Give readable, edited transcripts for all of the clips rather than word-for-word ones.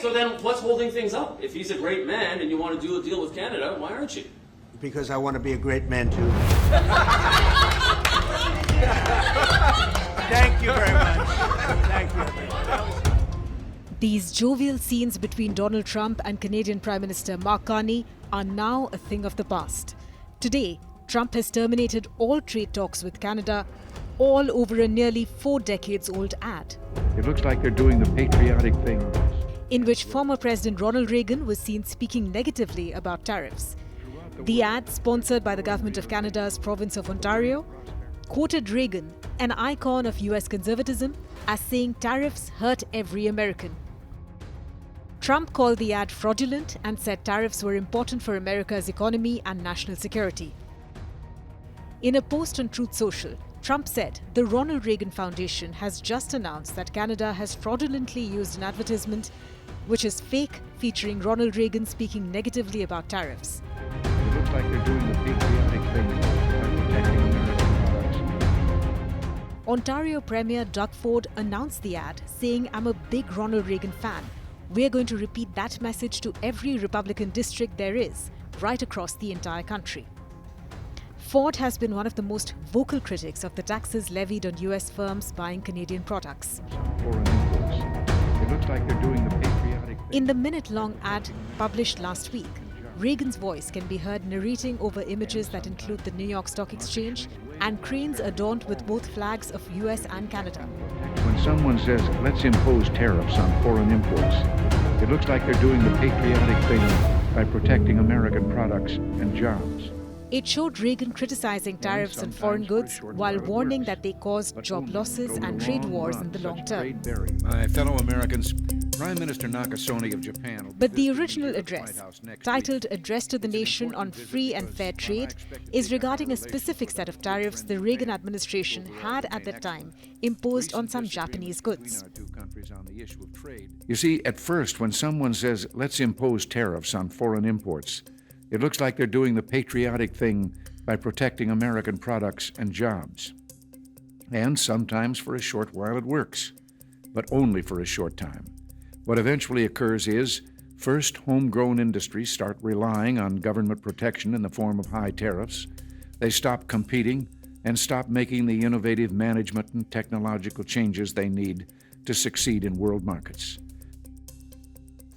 So then what's holding things up? If he's a great man and you want to do a deal with Canada, why aren't you? Because I want to be a great man, too. Thank you very much. Thank you. These jovial scenes between Donald Trump and Canadian Prime Minister Mark Carney are now a thing of the past. Today, Trump has terminated all trade talks with Canada, all over a nearly 4 decades-old ad. It looks like they're doing the patriotic thing, in which former President Ronald Reagan was seen speaking negatively about tariffs. The ad, sponsored by the government of Canada's province of Ontario, quoted Reagan, an icon of US conservatism, as saying tariffs hurt every American. Trump called the ad fraudulent and said tariffs were important for America's economy and national security. In a post on Truth Social, Trump said the Ronald Reagan Foundation has just announced that Canada has fraudulently used an advertisement which is fake, featuring Ronald Reagan speaking negatively about tariffs. It looks like they're doing the patriotic thing by protecting American products. Ontario Premier Doug Ford announced the ad, saying, "I'm a big Ronald Reagan fan. We're going to repeat that message to every Republican district there is, right across the entire country." Ford has been one of the most vocal critics of the taxes levied on US firms buying Canadian products. Foreign imports. It looks like they're doing the patriotic thing. In the minute-long ad published last week, Reagan's voice can be heard narrating over images that include the New York Stock Exchange and cranes adorned with both flags of US and Canada. When someone says, let's impose tariffs on foreign imports, it looks like they're doing the patriotic thing by protecting American products and jobs. It showed Reagan criticizing tariffs on foreign goods while warning that they caused job losses and trade wars in the long term. My fellow Americans, Prime Minister Nakasone of Japan. But the original address, titled Address to the Nation on Free and Fair Trade, is regarding a specific set of tariffs the Reagan administration had at that time imposed on some Japanese goods. You see, at first, when someone says, let's impose tariffs on foreign imports, it looks like they're doing the patriotic thing by protecting American products and jobs. And sometimes for a short while it works, but only for a short time. What eventually occurs is, first, homegrown industries start relying on government protection in the form of high tariffs. They stop competing and stop making the innovative management and technological changes they need to succeed in world markets.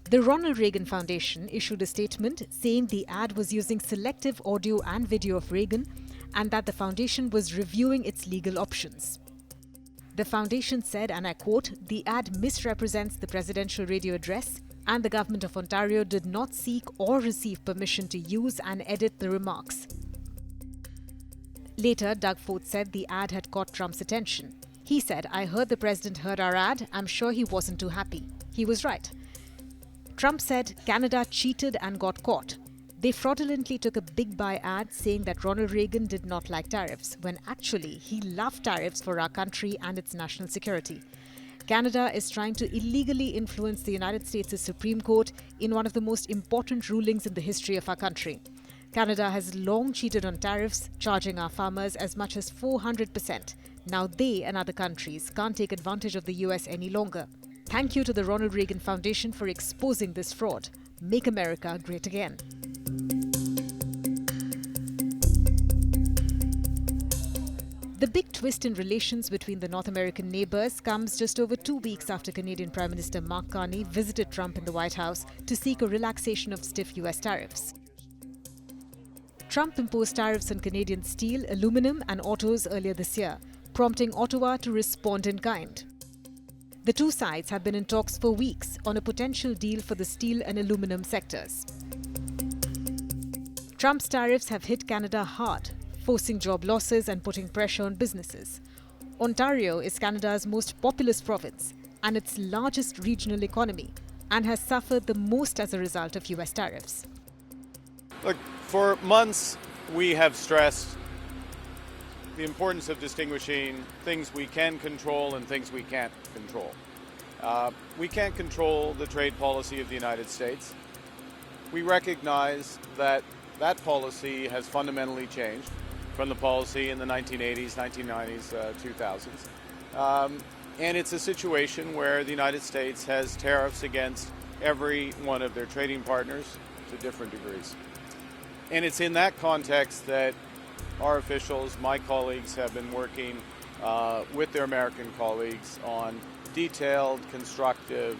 The Ronald Reagan Foundation issued a statement saying the ad was using selective audio and video of Reagan and that the foundation was reviewing its legal options. The foundation said, and I quote, "The ad misrepresents the presidential radio address and the government of Ontario did not seek or receive permission to use and edit the remarks." Later, Doug Ford said the ad had caught Trump's attention. He said, "I heard the president heard our ad. I'm sure he wasn't too happy." He was right. Trump said Canada cheated and got caught. They fraudulently took a big buy ad saying that Ronald Reagan did not like tariffs, when actually he loved tariffs for our country and its national security. Canada is trying to illegally influence the United States' Supreme Court in one of the most important rulings in the history of our country. Canada has long cheated on tariffs, charging our farmers as much as 400%. Now they and other countries can't take advantage of the US any longer. Thank you to the Ronald Reagan Foundation for exposing this fraud. Make America great again. The big twist in relations between the North American neighbors comes just over 2 weeks after Canadian Prime Minister Mark Carney visited Trump in the White House to seek a relaxation of stiff US tariffs. Trump imposed tariffs on Canadian steel, aluminum and autos earlier this year, prompting Ottawa to respond in kind. The two sides have been in talks for weeks on a potential deal for the steel and aluminum sectors. Trump's tariffs have hit Canada hard, forcing job losses and putting pressure on businesses. Ontario is Canada's most populous province and its largest regional economy, and has suffered the most as a result of US tariffs. Look, for months we have stressed the importance of distinguishing things we can control and things we can't control. We can't control the trade policy of the United States. We recognize that that policy has fundamentally changed from the policy in the 1980s, 1990s, 2000s. And it's a situation where the United States has tariffs against every one of their trading partners to different degrees. And it's in that context that our officials, my colleagues, have been working with their American colleagues on detailed, constructive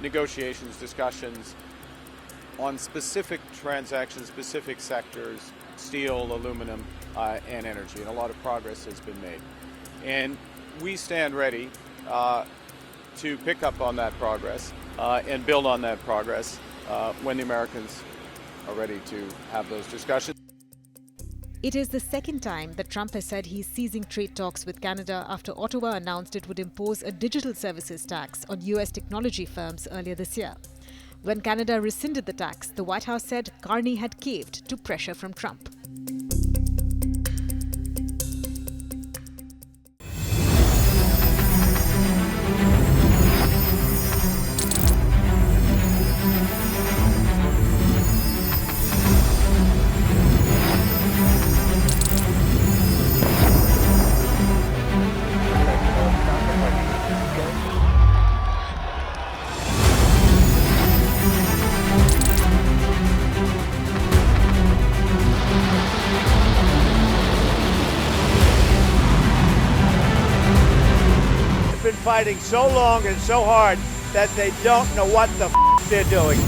negotiations, discussions on specific transactions, specific sectors, steel, aluminum, and energy. And a lot of progress has been made. And we stand ready to pick up on that progress and build on that progress when the Americans are ready to have those discussions. It is the second time that Trump has said he's ceasing trade talks with Canada after Ottawa announced it would impose a digital services tax on US technology firms earlier this year. When Canada rescinded the tax, the White House said Carney had caved to pressure from Trump. Been fighting so long and so hard that they don't know what the they're doing.